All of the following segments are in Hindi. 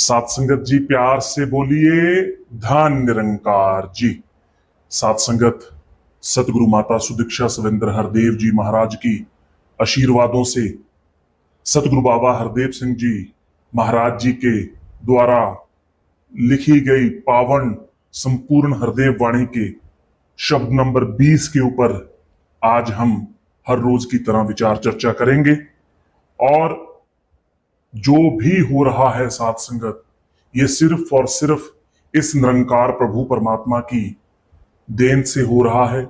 सात संगत जी प्यार से बोलिए धन निरंकार जी। सात संगत सतगुरु माता सुदीक्षा सविंद्र हरदेव जी महाराज की आशीर्वादों से सतगुरु बाबा हरदेव सिंह जी महाराज जी के द्वारा लिखी गई पावन संपूर्ण हरदेव वाणी के शब्द नंबर 20 के ऊपर आज हम हर रोज की तरह विचार चर्चा करेंगे। और जो भी हो रहा है सात संगत, ये सिर्फ और सिर्फ इस निरंकार प्रभु परमात्मा की देन से हो रहा है,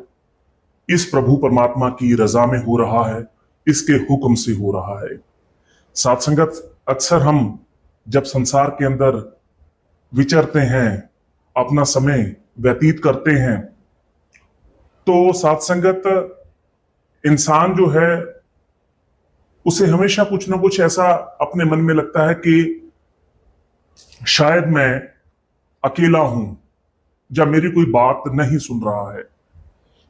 इस प्रभु परमात्मा की रजा में हो रहा है, इसके हुक्म से हो रहा है। सात संगत, अक्सर हम जब संसार के अंदर विचरते हैं, अपना समय व्यतीत करते हैं, तो सात संगत इंसान जो है उसे हमेशा कुछ ना कुछ ऐसा अपने मन में लगता है कि शायद मैं अकेला हूं, या मेरी कोई बात नहीं सुन रहा है।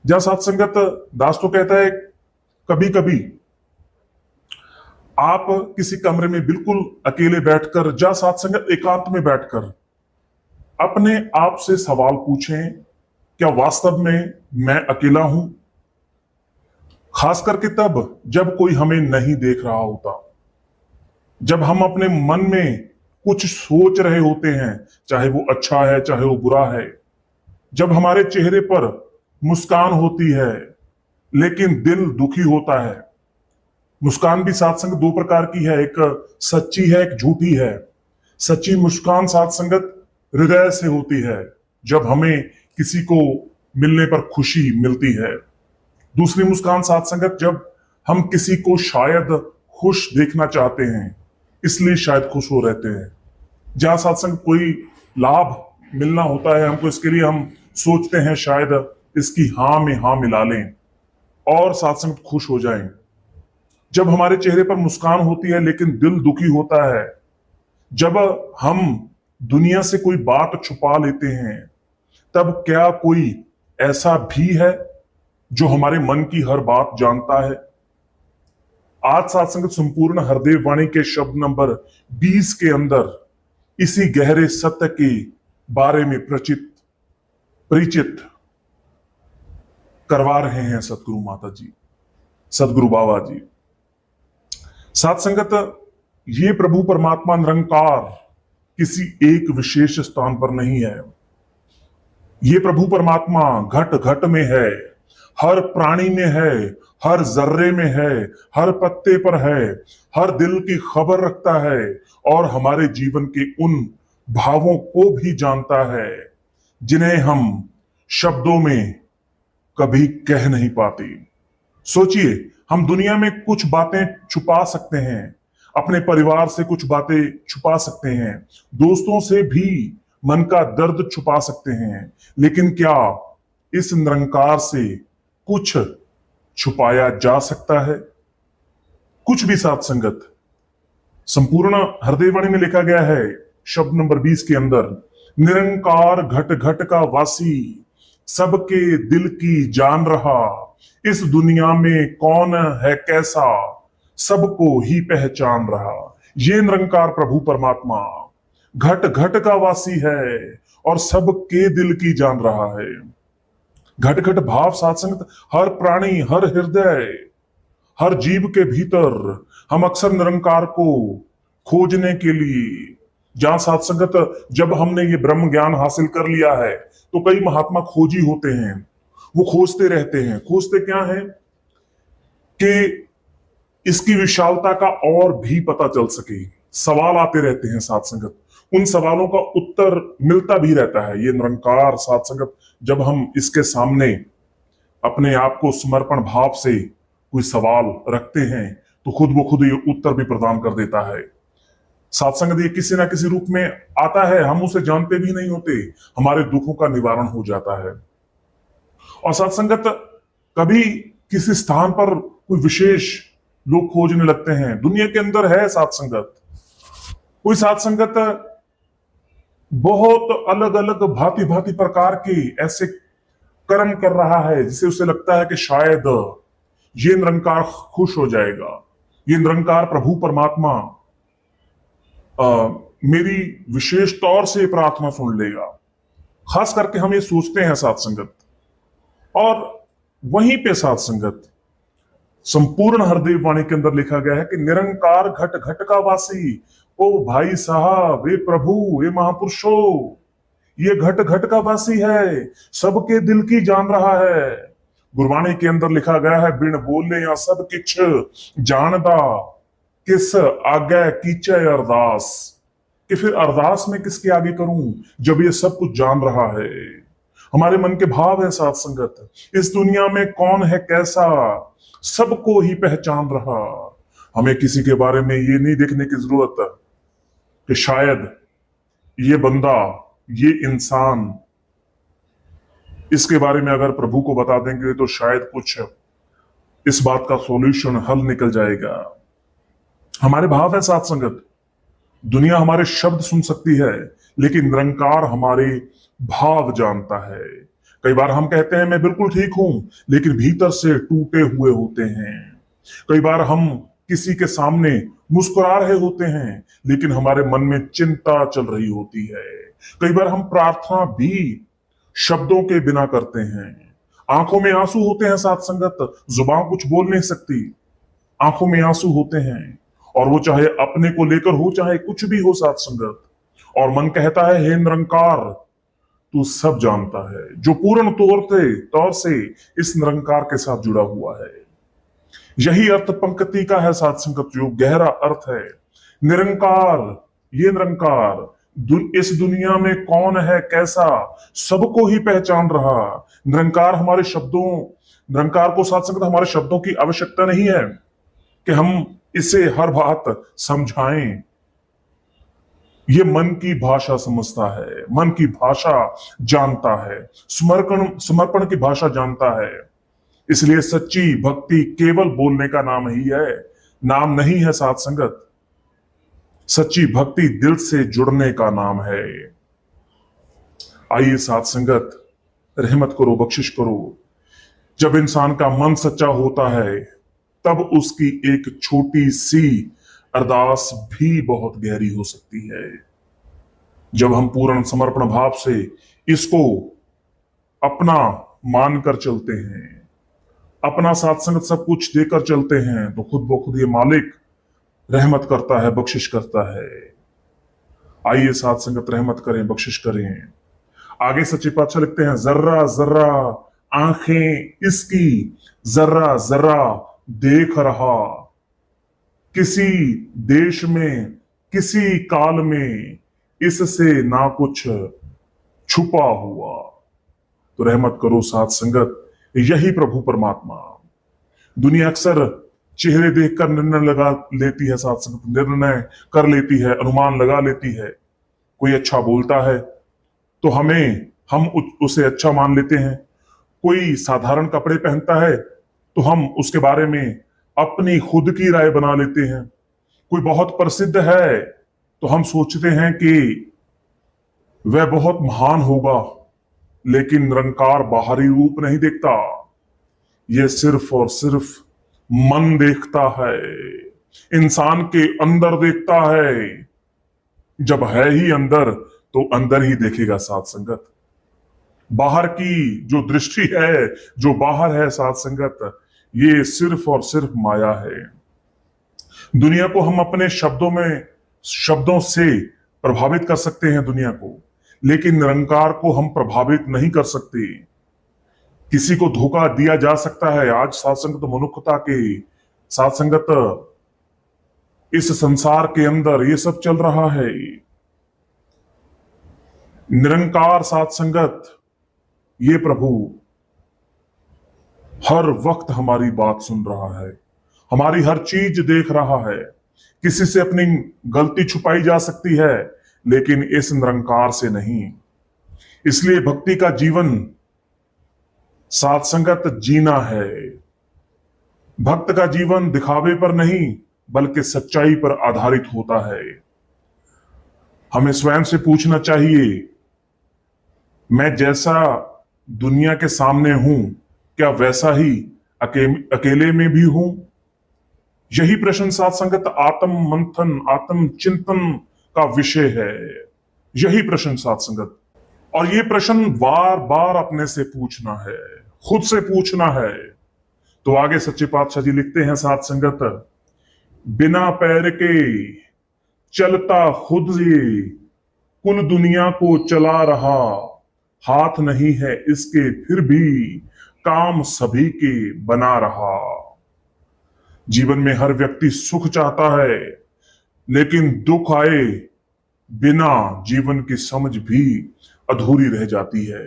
जहां सात संगत दास तो कहता है कभी कभी आप किसी कमरे में बिल्कुल अकेले बैठकर, जहां सात संगत एकांत में बैठकर अपने आप से सवाल पूछें, क्या वास्तव में मैं अकेला हूं? खास करके तब जब कोई हमें नहीं देख रहा होता, जब हम अपने मन में कुछ सोच रहे होते हैं, चाहे वो अच्छा है चाहे वो बुरा है, जब हमारे चेहरे पर मुस्कान होती है लेकिन दिल दुखी होता है। मुस्कान भी सात संगत दो प्रकार की है, एक सच्ची है, एक झूठी है। सच्ची मुस्कान सात संगत हृदय से होती है, जब हमें किसी को मिलने पर खुशी मिलती है। दूसरी मुस्कान सात संगत जब हम किसी को शायद खुश देखना चाहते हैं, इसलिए शायद खुश हो रहते हैं। जहां सात संगत कोई लाभ मिलना होता है हमको, इसके लिए हम सोचते हैं शायद इसकी हां में हां मिला लें और सात संगत खुश हो जाएं। जब हमारे चेहरे पर मुस्कान होती है लेकिन दिल दुखी होता है, जब हम दुनिया से कोई बात छुपा लेते हैं, तब क्या कोई ऐसा भी है जो हमारे मन की हर बात जानता है? आज सात संगत संपूर्ण हरदेव वाणी के शब्द नंबर 20 के अंदर इसी गहरे सत्य के बारे में परिचित करवा रहे हैं सतगुरु माता जी, सतगुरु बाबा जी। सात संगत, ये प्रभु परमात्मा निरंकार किसी एक विशेष स्थान पर नहीं है। ये प्रभु परमात्मा घट घट में है, हर प्राणी में है, हर जर्रे में है, हर पत्ते पर है, हर दिल की खबर रखता है और हमारे जीवन के उन भावों को भी जानता है जिन्हें हम शब्दों में कभी कह नहीं पाते। सोचिए, हम दुनिया में कुछ बातें छुपा सकते हैं, अपने परिवार से कुछ बातें छुपा सकते हैं, दोस्तों से भी मन का दर्द छुपा सकते हैं, लेकिन क्या इस निरंकार से कुछ छुपाया जा सकता है? कुछ भी सात संगत। संपूर्ण हरदेव वाणी में लिखा गया है शब्द नंबर 20 के अंदर, निरंकार घट घट का वासी, सबके दिल की जान रहा, इस दुनिया में कौन है कैसा, सबको ही पहचान रहा। ये निरंकार प्रभु परमात्मा घट घट का वासी है और सबके दिल की जान रहा है। घट घट भाव सात संगत हर प्राणी, हर हृदय, हर जीव के भीतर हम अक्सर निरंकार को खोजने के लिए, जहां सात संगत जब हमने ये ब्रह्म ज्ञान हासिल कर लिया है तो कई महात्मा खोजी होते हैं, वो खोजते रहते हैं। खोजते क्या है कि इसकी विशालता का और भी पता चल सके। सवाल आते रहते हैं सात संगत, उन सवालों का उत्तर मिलता भी रहता है। ये निरंकार सात संगत जब हम इसके सामने अपने आप को समर्पण भाव से कोई सवाल रखते हैं तो खुद ब खुद ये उत्तर भी प्रदान कर देता है। सात संगत ये किसी ना किसी रूप में आता है, हम उसे जानते भी नहीं होते, हमारे दुखों का निवारण हो जाता है। और सात संगत कभी किसी स्थान पर कोई विशेष लोग खोजने लगते हैं, दुनिया के अंदर है सात संगत, कोई सात संगत बहुत अलग अलग भांति भांति प्रकार के ऐसे कर्म कर रहा है जिसे उसे लगता है कि शायद ये निरंकार खुश हो जाएगा, ये निरंकार प्रभु परमात्मा मेरी विशेष तौर से प्रार्थना सुन लेगा। खास करके हम ये सोचते हैं साथ संगत, और वहीं पे साथ संगत संपूर्ण हरदेव वाणी के अंदर लिखा गया है कि निरंकार घट घट का वासी। ओ भाई साहब, ये प्रभु, ये महापुरुषो, ये घट घट का वासी है, सबके दिल की जान रहा है। गुरबाणी के अंदर लिखा गया है, बिन बोले या सब किछ जानदा, किस आगे कीचे अरदास। कि फिर अरदास में किसके आगे करूं जब ये सब कुछ जान रहा है। हमारे मन के भाव है साथ संगत, इस दुनिया में कौन है कैसा, सबको ही पहचान रहा। हमें किसी के बारे में ये नहीं देखने की जरूरत कि शायद ये बंदा, ये इंसान, इसके बारे में अगर प्रभु को बता देंगे तो शायद कुछ इस बात का सॉल्यूशन, हल निकल जाएगा। हमारे भाव है साथ संगत। दुनिया हमारे शब्द सुन सकती है, लेकिन निरंकार हमारे भाव जानता है। कई बार हम कहते हैं मैं बिल्कुल ठीक हूं, लेकिन भीतर से टूटे हुए होते हैं। कई बार हम किसी के सामने मुस्कुरा रहे होते हैं, लेकिन हमारे मन में चिंता चल रही होती है। कई बार हम प्रार्थना भी शब्दों के बिना करते हैं। आंखों में आंसू होते हैं साथ संगत, जुबान कुछ बोल नहीं सकती, आंखों में आंसू होते हैं, और वो चाहे अपने को लेकर हो, चाहे कुछ भी हो साथ संगत। और मन कहता है, हे निरंकार, तू सब जानता है, जो पूर्ण तौर से इस निरंकार के साथ जुड़ा हुआ है। यही अर्थ पंक्ति का है साथ संगत, जो गहरा अर्थ है। निरंकार, ये निरंकार इस दुनिया में कौन है कैसा, सबको ही पहचान रहा। निरंकार हमारे शब्दों, निरंकार को साथ संगत हमारे शब्दों की आवश्यकता नहीं है कि हम इसे हर बात समझाएं। ये मन की भाषा समझता है, मन की भाषा जानता है, समर्पण की भाषा जानता है। इसलिए सच्ची भक्ति केवल बोलने का नाम ही है, नाम नहीं है साथ संगत। सच्ची भक्ति दिल से जुड़ने का नाम है। आइए साथ संगत, रहमत करो, बख्शिश करो। जब इंसान का मन सच्चा होता है, तब उसकी एक छोटी सी अरदास भी बहुत गहरी हो सकती है। जब हम पूर्ण समर्पण भाव से इसको अपना मानकर चलते हैं, अपना साथ संगत सब कुछ देकर चलते हैं, तो खुद ब खुद ये मालिक रहमत करता है, बख्शिश करता है। आइए साथ संगत, रहमत करें, बख्शिश करें। आगे सच्चे पातशाह लिखते हैं, जर्रा जर्रा आंखें इसकी जर्रा जर्रा देख रहा, किसी देश में किसी काल में इससे ना कुछ छुपा हुआ। तो रहमत करो साथ संगत, यही प्रभु परमात्मा। दुनिया अक्सर चेहरे देखकर निर्णय लगा लेती है साथ संगत, निर्णय कर लेती है, अनुमान लगा लेती है। कोई अच्छा बोलता है तो हम उसे अच्छा मान लेते हैं। कोई साधारण कपड़े पहनता है तो हम उसके बारे में अपनी खुद की राय बना लेते हैं। कोई बहुत प्रसिद्ध है तो हम सोचते हैं कि वह बहुत महान होगा, लेकिन निरंकार बाहरी रूप नहीं देखता, यह सिर्फ और सिर्फ मन देखता है, इंसान के अंदर देखता है। जब है ही अंदर तो अंदर ही देखेगा साथ संगत। बाहर की जो दृष्टि है, जो बाहर है साथ संगत, ये सिर्फ और सिर्फ माया है। दुनिया को हम अपने शब्दों से प्रभावित कर सकते हैं दुनिया को, लेकिन निरंकार को हम प्रभावित नहीं कर सकते। किसी को धोखा दिया जा सकता है। आज साथ संगत मनुष्यता के साथ संगत इस संसार के अंदर ये सब चल रहा है। निरंकार साथ संगत, ये प्रभु हर वक्त हमारी बात सुन रहा है, हमारी हर चीज देख रहा है। किसी से अपनी गलती छुपाई जा सकती है, लेकिन इस निरंकार से नहीं। इसलिए भक्ति का जीवन साथ संगत जीना है। भक्त का जीवन दिखावे पर नहीं, बल्कि सच्चाई पर आधारित होता है। हमें स्वयं से पूछना चाहिए, मैं जैसा दुनिया के सामने हूं, क्या वैसा ही अकेले में भी हूं? यही प्रश्न साथ संगत आत्म मंथन, आत्म चिंतन का विषय है। यही प्रश्न साध संगत, और ये प्रश्न बार बार अपने से पूछना है, खुद से पूछना है। तो आगे सच्चे पातशाह जी लिखते हैं साध संगत, बिना पैर के चलता खुद ये, कुल दुनिया को चला रहा, हाथ नहीं है इसके फिर भी काम सभी के बना रहा। जीवन में हर व्यक्ति सुख चाहता है, लेकिन दुख आए बिना जीवन की समझ भी अधूरी रह जाती है।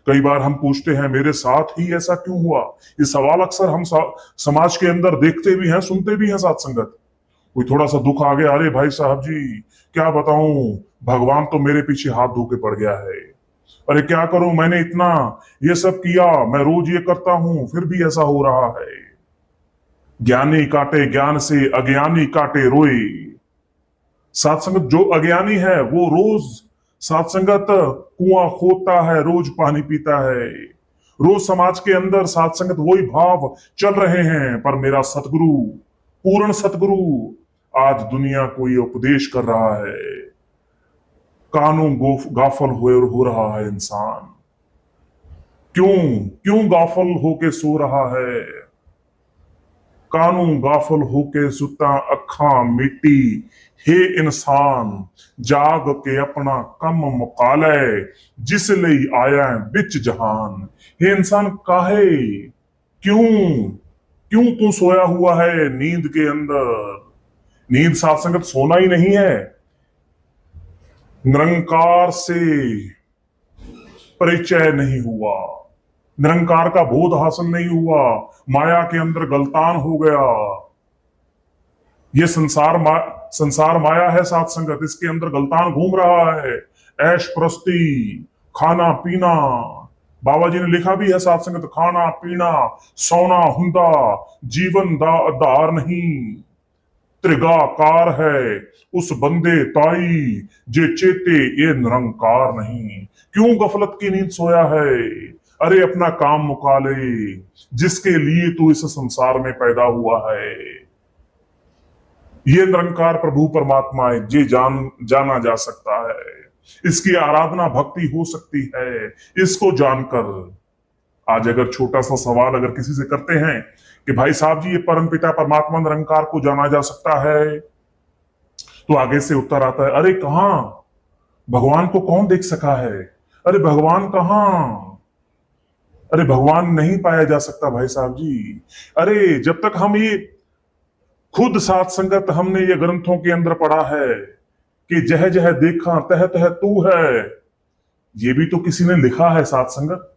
कई बार हम पूछते हैं मेरे साथ ही ऐसा क्यों हुआ। ये सवाल अक्सर हम समाज के अंदर देखते भी हैं, सुनते भी हैं साथ संगत। कोई थोड़ा सा दुख आ गया, अरे भाई साहब जी क्या बताऊं, भगवान तो मेरे पीछे हाथ धो के पड़ गया है। अरे क्या करूं, मैंने इतना ये सब किया, मैं रोज ये करता हूं, फिर भी ऐसा हो रहा है। ज्ञानी काटे ज्ञान से, अज्ञानी काटे रोए। साथ संगत जो अज्ञानी है वो रोज साथ संगत कुआं खोदता है, रोज पानी पीता है। रोज समाज के अंदर साथ संगत वही भाव चल रहे हैं, पर मेरा सतगुरु, पूर्ण सतगुरु आज दुनिया को ये उपदेश कर रहा है। कानून गाफल हो रहा है इंसान। क्यों क्यों गाफल होके सो रहा है। कानून गाफल होके सुता अखा मिट्टी, हे इंसान जाग के अपना कम मुका ले, जिस लई आया बिच जहान। हे इंसान काहे, क्यों क्यों तू सोया हुआ है नींद के अंदर। नींद साथ संगत सोना ही नहीं है, निरंकार से परिचय नहीं हुआ, निरंकार का बोध हासिल नहीं हुआ, माया के अंदर गलतान हो गया। ये संसार माया है साथ संगत, इसके अंदर गलतान घूम रहा है। ऐश प्रस्ती, खाना पीना, बाबा जी ने लिखा भी है साथ संगत, खाना पीना सोना हुंदा, जीवन दा आधार नहीं। त्रिगाकार है उस बंदे ताई, जे चेते ये निरंकार नहीं। क्यों गफलत की नींद सोया है, अरे अपना काम मुका ले, जिसके लिए तू इस संसार में पैदा हुआ है। ये निरंकार प्रभु परमात्मा है, ये जाना जा सकता है। इसकी आराधना भक्ति हो सकती है। इसको जानकर आज अगर छोटा सा सवाल अगर किसी से करते हैं कि भाई साहब जी ये परमपिता परमात्मा निरंकार को जाना जा सकता है, तो आगे से उत्तर आता है, अरे कहां, भगवान को कौन देख सका है। अरे भगवान कहां, अरे भगवान नहीं पाया जा सकता भाई साहब जी। अरे जब तक हम ये खुद साथ संगत हमने ये ग्रंथों के अंदर पढ़ा है कि जह जह देखा तह तह तू है, ये भी तो किसी ने लिखा है साथ संगत।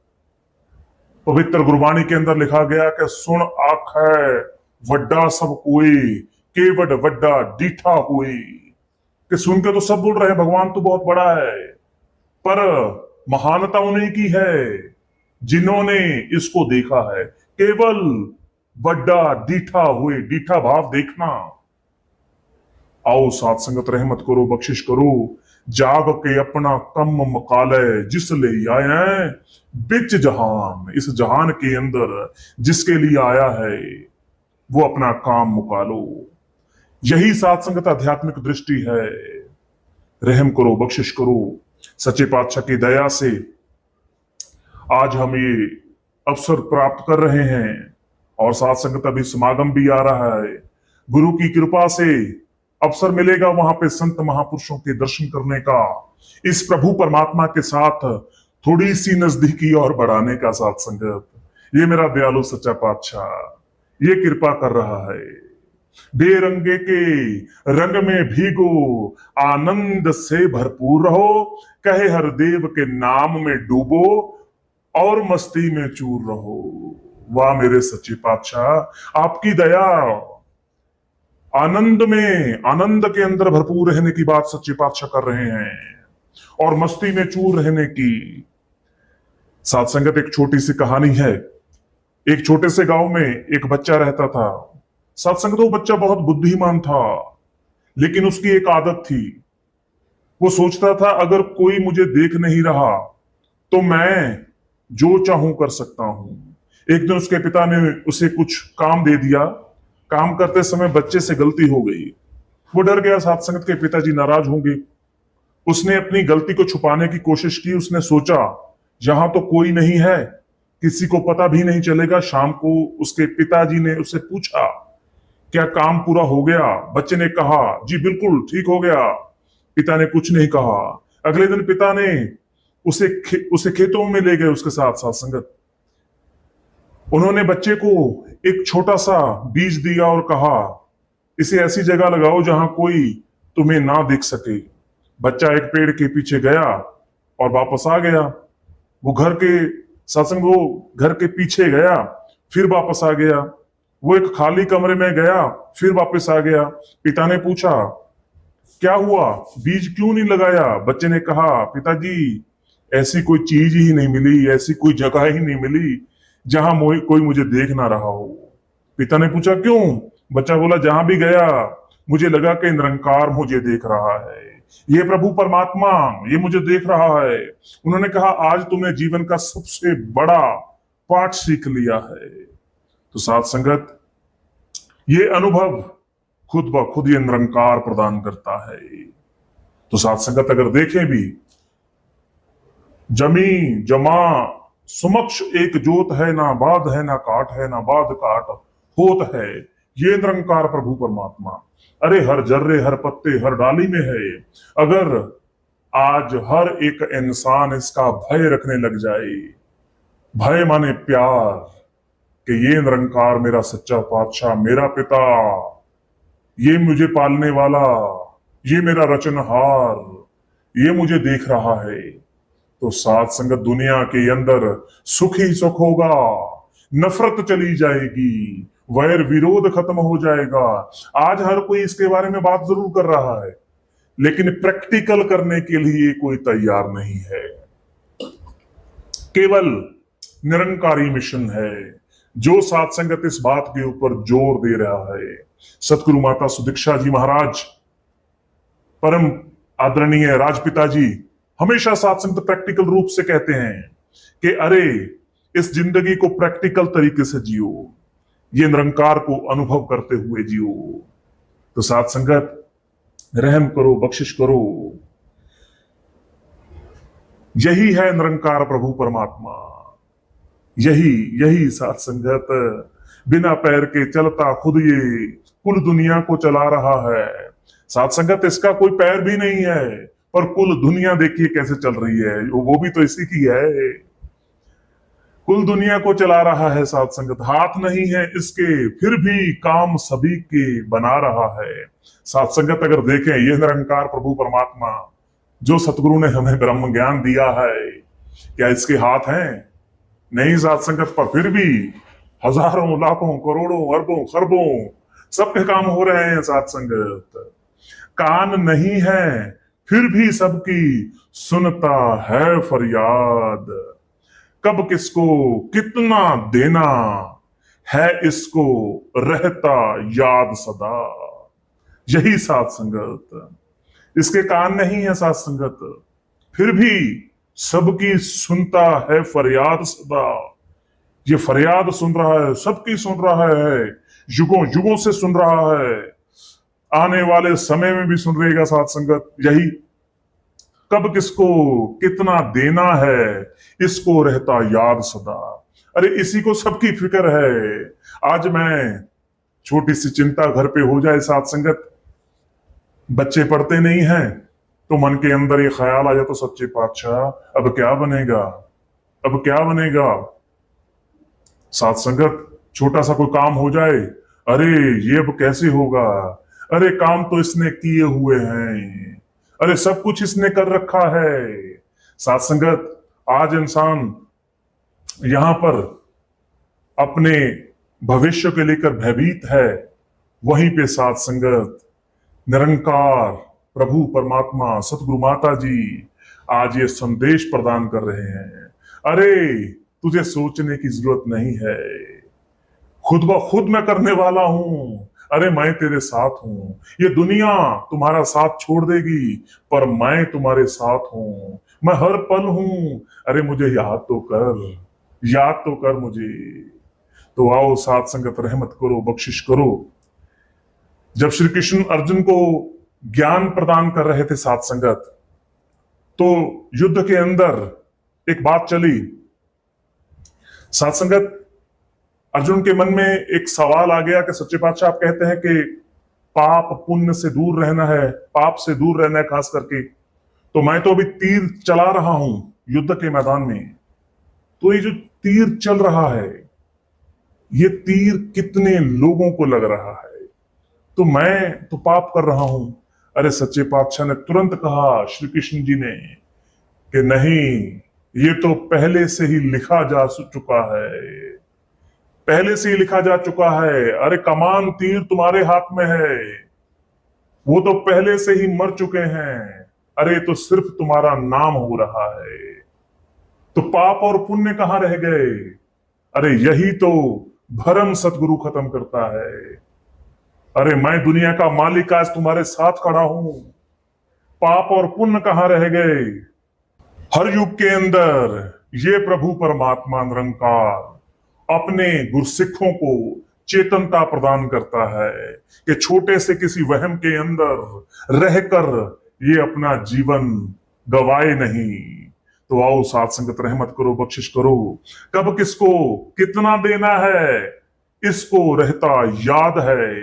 पवित्र गुरबाणी के अंदर लिखा गया कि सुन आख है वड्डा सब कोई, केवड वड्डा डीठा हुई। कि सुन के तो सब बोल रहे हैं भगवान तो बहुत बड़ा है, पर महानता उन्हीं की है जिन्होंने इसको देखा है। केवल वड्डा डीठा हुए, डीठा भाव देखना। आओ साथ संगत रहमत करो, बख्शिश करो, जाग के अपना कम मकाले, जिस ले आए बिच जहान। इस जहान के अंदर जिसके लिए आया है वो अपना काम मुका लो। यही साथ संगत आध्यात्मिक दृष्टि है। रहम करो, बख्शिश करो, सच्चे पातशाह की दया से आज हम ये अवसर प्राप्त कर रहे हैं, और साथ संगत अभी समागम भी आ रहा है। गुरु की कृपा से अवसर मिलेगा वहां पे संत महापुरुषों के दर्शन करने का, इस प्रभु परमात्मा के साथ थोड़ी सी नजदीकी और बढ़ाने का। साथ संगत ये मेरा दयालु सच्चा पातशाह ये कृपा कर रहा है। बेरंगे के रंग में भीगो, आनंद से भरपूर रहो, कहे हर देव के नाम में डूबो, और मस्ती में चूर रहो। वाह मेरे सच्चे पातशाह, आपकी दया। आनंद में, आनंद के अंदर भरपूर रहने की बात सच्चे पातशाह कर रहे हैं, और मस्ती में चूर रहने की। साथ संगत एक छोटी सी कहानी है। एक छोटे से गांव में एक बच्चा रहता था। साथ संगत वो बच्चा बहुत बुद्धिमान था, लेकिन उसकी एक आदत थी। वो सोचता था अगर कोई मुझे देख नहीं रहा तो मैं जो चाहूं कर सकता हूं। एक दिन उसके पिता ने उसे कुछ काम दे दिया। काम करते समय बच्चे से गलती हो गई, वो डर गया सात संगत के पिताजी नाराज होंगे। उसने अपनी गलती को छुपाने की कोशिश की। उसने सोचा यहां तो कोई नहीं है, किसी को पता भी नहीं चलेगा। शाम को उसके पिताजी ने उससे पूछा क्या काम पूरा हो गया? बच्चे ने कहा जी बिल्कुल ठीक हो गया। पिता ने कुछ नहीं कहा। अगले दिन पिता ने उसे खेतों में ले गए उसके साथ साथ संगत। उन्होंने बच्चे को एक छोटा सा बीज दिया और कहा इसे ऐसी जगह लगाओ जहां कोई तुम्हें ना देख सके। बच्चा एक पेड़ के पीछे गया और वापस आ गया। वो घर के पीछे गया, फिर वापस आ गया। वो एक खाली कमरे में गया, फिर वापस आ गया। पिता ने पूछा क्या हुआ, बीज क्यों नहीं लगाया? बच्चे ने कहा पिताजी ऐसी कोई चीज ही नहीं मिली, ऐसी कोई जगह ही नहीं मिली जहां कोई मुझे देख ना रहा हो। पिता ने पूछा क्यों? बच्चा बोला जहां भी गया मुझे लगा कि निरंकार मुझे देख रहा है, ये प्रभु परमात्मा ये मुझे देख रहा है। उन्होंने कहा आज तुमने जीवन का सबसे बड़ा पाठ सीख लिया है। तो साथ संगत ये अनुभव खुद ब खुद ये निरंकार प्रदान करता है। तो साथ संगत अगर देखें भी जमी जमा समक्ष एक जोत है, ना बाध है ना काट है, ना बाध काट होत है, ये निरंकार प्रभु परमात्मा। अरे हर जर्रे हर पत्ते हर डाली में है। अगर आज हर एक इंसान इसका भय रखने लग जाए, भय माने प्यार, कि ये निरंकार मेरा सच्चा पातशाह, मेरा पिता, ये मुझे पालने वाला, ये मेरा रचनहार, ये मुझे देख रहा है, तो साथ संगत दुनिया के अंदर सुख ही सुख होगा, नफरत चली जाएगी, वैर विरोध खत्म हो जाएगा। आज हर कोई इसके बारे में बात जरूर कर रहा है, लेकिन प्रैक्टिकल करने के लिए कोई तैयार नहीं है। केवल निरंकारी मिशन है जो साथ संगत इस बात के ऊपर जोर दे रहा है। सतगुरु माता सुदीक्षा जी महाराज, परम आदरणीय राजपिता जी हमेशा साथ संगत प्रैक्टिकल रूप से कहते हैं कि अरे इस जिंदगी को प्रैक्टिकल तरीके से जियो, ये निरंकार को अनुभव करते हुए जियो। तो साथ संगत रहम करो, बख्शिश करो। यही है निरंकार प्रभु परमात्मा। यही साथ संगत बिना पैर के चलता खुद ये कुल दुनिया को चला रहा है। साथ संगत इसका कोई पैर भी नहीं है, पर कुल दुनिया देखिए कैसे चल रही है, वो भी तो इसी की है। कुल दुनिया को चला रहा है साथ संगत, हाथ नहीं है इसके, फिर भी काम सभी के बना रहा है। साथ संगत अगर देखें ये निरंकार प्रभु परमात्मा जो सतगुरु ने हमें ब्रह्म ज्ञान दिया है, क्या इसके हाथ हैं? नहीं साथ संगत, पर फिर भी हजारों लाखों करोड़ों अरबों खरबों सबके काम हो रहे हैं साथ संगत। कान नहीं है फिर भी सबकी सुनता है फरियाद, कब किसको कितना देना है इसको रहता याद सदा। यही साथ संगत, इसके कान नहीं है साथ संगत, फिर भी सबकी सुनता है फरियाद सदा। ये फरियाद सुन रहा है, सबकी सुन रहा है, युगों युगों से सुन रहा है, आने वाले समय में भी सुन रहेगा साथ संगत। यही कब किसको कितना देना है इसको रहता याद सदा। अरे इसी को सबकी फिक्र है। आज मैं छोटी सी चिंता घर पे हो जाए साथ संगत, बच्चे पढ़ते नहीं हैं तो मन के अंदर ये ख्याल आ जाए तो सच्चे पातशाह अब क्या बनेगा, अब क्या बनेगा। साथ संगत छोटा सा कोई काम हो जाए, अरे ये अब कैसे होगा, अरे काम तो इसने किए हुए हैं, अरे सब कुछ इसने कर रखा है। साथ संगत आज इंसान यहां पर अपने भविष्य के लेकर भयभीत है, वहीं पे साथ संगत निरंकार प्रभु परमात्मा सतगुरु माता जी आज ये संदेश प्रदान कर रहे हैं। अरे तुझे सोचने की जरूरत नहीं है, खुद ब खुद मैं करने वाला हूं, अरे मैं तेरे साथ हूं। ये दुनिया तुम्हारा साथ छोड़ देगी पर मैं तुम्हारे साथ हूं, मैं हर पल हूं। अरे मुझे याद तो कर, याद तो कर मुझे। तो आओ साथ संगत रहमत करो, बख्शिश करो। जब श्री कृष्ण अर्जुन को ज्ञान प्रदान कर रहे थे साथ संगत। तो युद्ध के अंदर एक बात चली साथ संगत, अर्जुन के मन में एक सवाल आ गया कि सच्चे पातशाह आप कहते हैं कि पाप पुण्य से दूर रहना है, पाप से दूर रहना है खास करके, तो मैं तो अभी तीर चला रहा हूं युद्ध के मैदान में, तो ये जो तीर चल रहा है ये तीर कितने लोगों को लग रहा है, तो मैं तो पाप कर रहा हूं। अरे सच्चे पातशाह ने तुरंत कहा, श्री कृष्ण जी ने, कि नहीं, ये तो पहले से ही लिखा जा चुका है, पहले से ही लिखा जा चुका है। अरे कमान तीर तुम्हारे हाथ में है, वो तो पहले से ही मर चुके हैं। अरे तो सिर्फ तुम्हारा नाम हो रहा है, तो पाप और पुण्य कहां रह गए? अरे यही तो भरम सतगुरु खत्म करता है। अरे मैं दुनिया का मालिक आज तुम्हारे साथ खड़ा हूं, पाप और पुण्य कहां रह गए? हर युग के अंदर ये प्रभु परमात्मा निरंकार अपने गुरसिखों को चेतनता प्रदान करता है कि छोटे से किसी वहम के अंदर रहकर ये अपना जीवन गवाए नहीं। तो आओ साथ संगत, रहमत करो, बख्शिश करो, कब किसको कितना देना है इसको रहता याद है।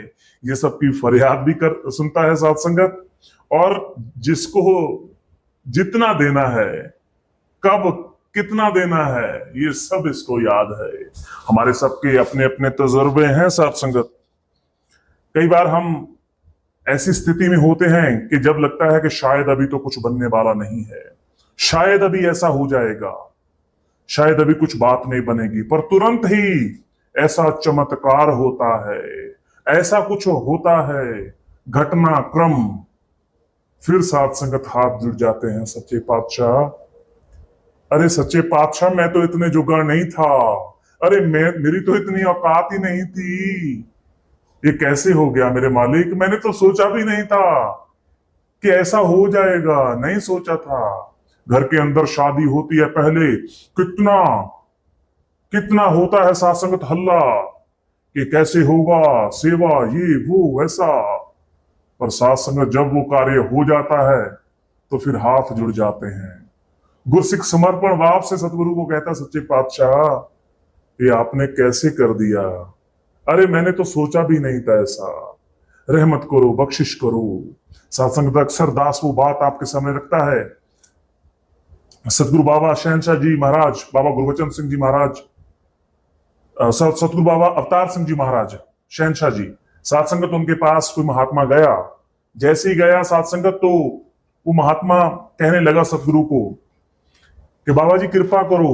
ये सबकी फरियाद भी कर सुनता है साथ संगत, और जिसको जितना देना है, कब कितना देना है, ये सब इसको याद है। हमारे सबके अपने अपने तजुर्बे हैं साथ संगत। कई बार हम ऐसी स्थिति में होते हैं कि जब लगता है कि शायद अभी तो कुछ बनने वाला नहीं है, शायद अभी ऐसा हो जाएगा, शायद अभी कुछ बात नहीं बनेगी, पर तुरंत ही ऐसा चमत्कार होता है, ऐसा कुछ होता है घटनाक्रम, फिर साथ संगत हाथ जुड़ जाते हैं। सच्चे पातशाह, अरे सच्चे पातशाह, मैं तो इतने जुगाड़ नहीं था, अरे मेरी तो इतनी औकात ही नहीं थी, ये कैसे हो गया मेरे मालिक? मैंने तो सोचा भी नहीं था कि ऐसा हो जाएगा, नहीं सोचा था। घर के अंदर शादी होती है पहले, कितना कितना होता है साथ संगत हल्ला कि कैसे होगा सेवा, ये वो वैसा, पर साथ संगत जब वो कार्य हो जाता है तो फिर हाथ जुड़ जाते हैं। गुरसिख समर्पण भाव से सतगुरु को कहता, सच्चे पातशाह ये आपने कैसे कर दिया? अरे मैंने तो सोचा भी नहीं था ऐसा, रहमत करो, बख्शिश करो। साथ संगत अक्सर दास वो बात आपके सामने रखता है। सतगुरु बाबा शहनशाह जी महाराज, बाबा गुरबचन सिंह जी महाराज, सतगुरु बाबा अवतार सिंह जी महाराज शहनशाह जी, साथ संगत उनके पास कोई महात्मा गया, जैसे ही गया साथ संगत तो वो महात्मा कहने लगा सतगुरु को कि बाबा जी कृपा करो,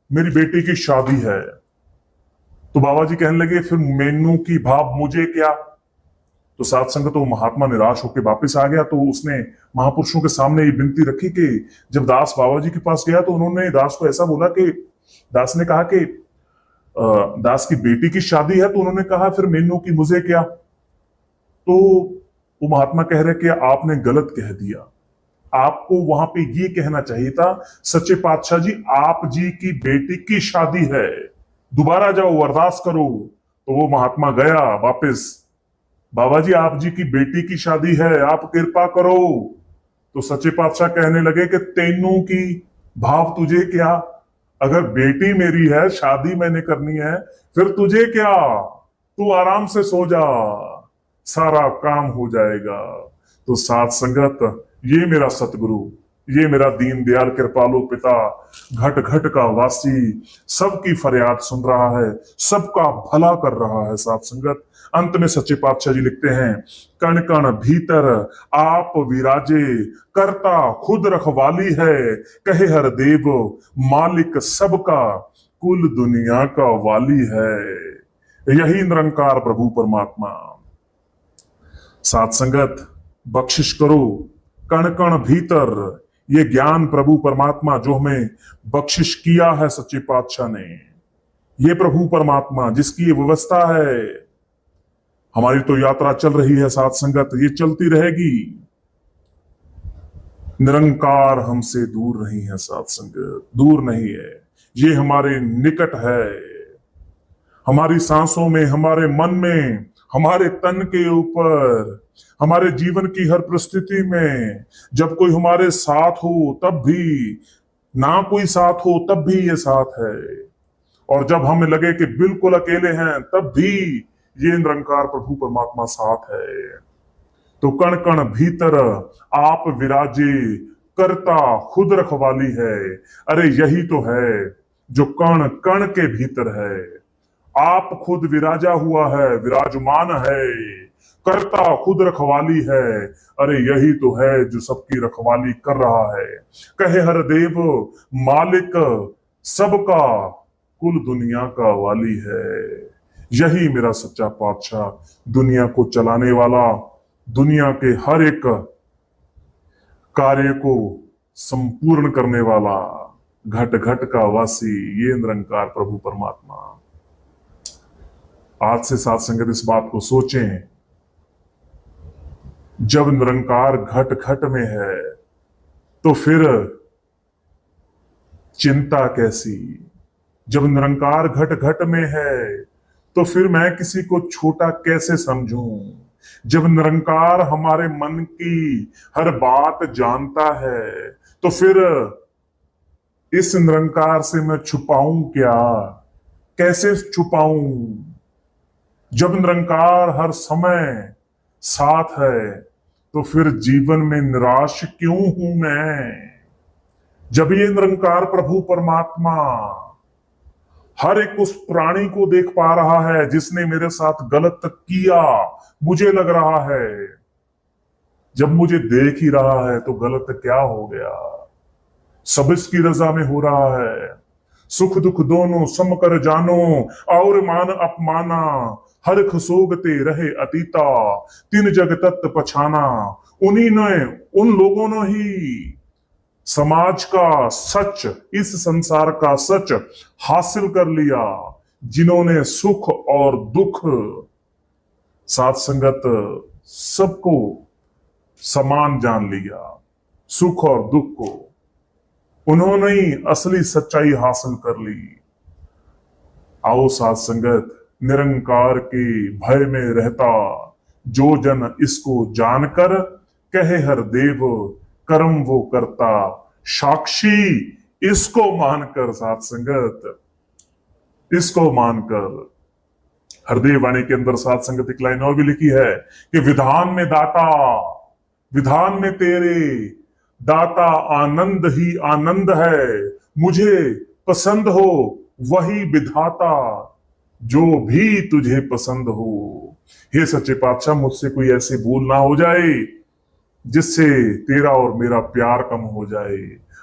मेरी बेटी की शादी है। तो बाबा जी कहने लगे, फिर मेनू की भाव मुझे क्या? तो साथ संगत वो महात्मा निराश होकर वापस आ गया। तो उसने महापुरुषों के सामने ये विनती रखी कि जब दास बाबा जी के पास गया तो उन्होंने दास को ऐसा बोला कि दास ने कहा कि दास की बेटी की शादी है, तो उन्होंने कहा फिर मेनू की मुझे क्या? तो वो महात्मा कह रहे कि आपने गलत कह दिया, आपको वहां पे ये कहना चाहिए था, सच्चे पातशाह जी आप जी की बेटी की शादी है, दोबारा जाओ अरदास करो। तो वो महात्मा गया वापस, बाबा जी आप जी की बेटी की शादी है, आप कृपा करो। तो सच्चे पातशाह कहने लगे कि तेनू की भाव तुझे क्या? अगर बेटी मेरी है, शादी मैंने करनी है, फिर तुझे क्या? तू आराम से सो जा, सारा काम हो जाएगा। तो साथ संगत, ये मेरा सतगुरु, ये मेरा दीन दयाल कृपालु पिता, घट घट का वासी, सबकी फरियाद सुन रहा है, सबका भला कर रहा है। साथ संगत, अंत में सच्चे पातशाह जी लिखते हैं, कण कण भीतर आप विराजे, करता खुद रखवाली है, कहे हर देव मालिक सबका, कुल दुनिया का वाली है। यही निरंकार प्रभु परमात्मा। साथ संगत, बख्शिश करो, कण कण भीतर ये ज्ञान प्रभु परमात्मा जो हमें बख्शिश किया है सच्चे पातशाह ने, ये प्रभु परमात्मा जिसकी ये व्यवस्था है, हमारी तो यात्रा चल रही है साथ संगत, ये चलती रहेगी। निरंकार हमसे दूर नहीं है साथ संगत, दूर नहीं है, ये हमारे निकट है, हमारी सांसों में, हमारे मन में, हमारे तन के ऊपर, हमारे जीवन की हर परिस्थिति में। जब कोई हमारे साथ हो तब भी, ना कोई साथ हो तब भी ये साथ है, और जब हमें लगे कि बिल्कुल अकेले हैं तब भी ये निरंकार प्रभु परमात्मा साथ है। तो कण कण भीतर आप विराजे, करता खुद रखवाली है। अरे यही तो है जो कण कण के भीतर है। आप खुद विराजा हुआ है, विराजमान है, करता खुद रखवाली है। अरे यही तो है जो सबकी रखवाली कर रहा है। कहे हर देव मालिक सबका, कुल दुनिया का वाली है। यही मेरा सच्चा पातशाह, दुनिया को चलाने वाला, दुनिया के हर एक कार्य को संपूर्ण करने वाला, घट घट का वासी, ये निरंकार प्रभु परमात्मा। आज से साथ संगत इस बात को सोचें, जब निरंकार घट घट में है तो फिर चिंता कैसी। जब निरंकार घट घट में है तो फिर मैं किसी को छोटा कैसे समझूं। जब निरंकार हमारे मन की हर बात जानता है तो फिर इस निरंकार से मैं छुपाऊं क्या, कैसे छुपाऊं। जब निरंकार हर समय साथ है तो फिर जीवन में निराश क्यों हूं मैं। जब ये निरंकार प्रभु परमात्मा हर एक उस प्राणी को देख पा रहा है जिसने मेरे साथ गलत किया, मुझे लग रहा है जब मुझे देख ही रहा है तो गलत क्या हो गया, सब इसकी रजा में हो रहा है। सुख दुख दोनों सम कर जानो, और मान अपमाना, हर खसोगते रहे अतीता, तीन जग तत्व पछाना। उन्हीं ने, उन लोगों ने ही समाज का सच, इस संसार का सच हासिल कर लिया, जिन्होंने सुख और दुख, साथ संगत सबको समान जान लिया। सुख और दुख को उन्होंने ही असली सच्चाई हासिल कर ली। आओ साथ संगत, निरंकार के भय में रहता जो जन इसको जानकर, कहे हर देव कर्म वो करता, साक्षी इसको मानकर। साथ संगत इसको मानकर। हरदेव वाणी के अंदर साथ संगत एक लाइन और भी लिखी है कि विधान में दाता, विधान में तेरे दाता आनंद ही आनंद है, मुझे पसंद हो वही विधाता, जो भी तुझे पसंद हो। हे सच्चे पातशाह, मुझसे कोई ऐसी भूल ना हो जाए जिससे तेरा और मेरा प्यार कम हो जाए।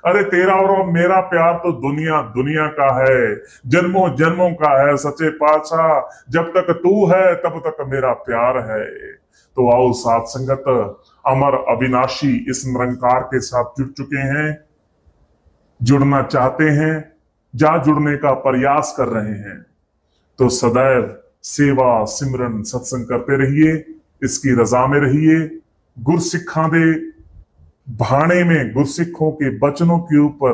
अरे तेरा और मेरा प्यार तो दुनिया दुनिया का है, जन्मों जन्मों का है। सच्चे पातशाह, जब तक तू है तब तक मेरा प्यार है। तो आओ साथ संगत, अमर अविनाशी इस निरंकार के साथ जुड़ चुके हैं, जुड़ना चाहते हैं, जा जुड़ने का प्रयास कर रहे हैं, तो सदैव सेवा सिमरन सत्संग करते रहिए, इसकी रजा में रहिए। गुरसिक्खां दे भाणे में गुरसिखों के बचनों के ऊपर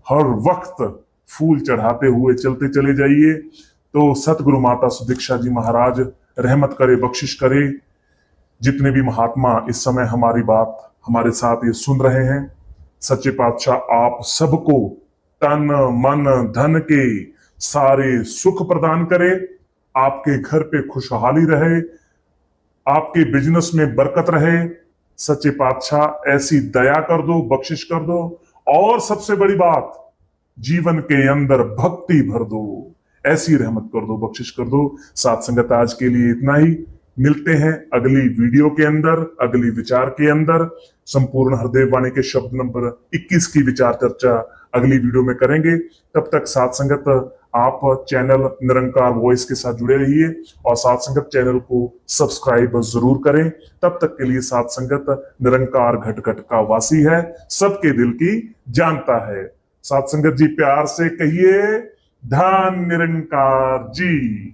हर वक्त फूल चढ़ाते हुए चलते चले जाइए। तो सतगुरु माता सुदीक्षा जी महाराज रहमत करे, बख्शिश करे। जितने भी महात्मा इस समय हमारी बात हमारे साथ ये सुन रहे हैं, सच्चे पातशाह आप सबको तन मन धन के सारे सुख प्रदान करे, आपके घर पे खुशहाली रहे, आपके बिजनेस में बरकत रहे। सच्चे पातशाह ऐसी दया कर दो, बख्शिश कर दो, और सबसे बड़ी बात, जीवन के अंदर भक्ति भर दो, ऐसी रहमत कर दो, बख्शिश कर दो। साथ संगत आज के लिए इतना ही। मिलते हैं अगली वीडियो के अंदर, अगली विचार के अंदर। संपूर्ण हरदेव वाणी के शब्द नंबर 21 की विचार चर्चा अगली वीडियो में करेंगे। तब तक साथ संगत आप चैनल निरंकार वॉइस के साथ जुड़े रहिए, और साथ संगत चैनल को सब्सक्राइब जरूर करें। तब तक के लिए साथ संगत, निरंकार घट घट का वासी है, सबके दिल की जानता है। साथ संगत जी प्यार से कहिए, धन निरंकार जी।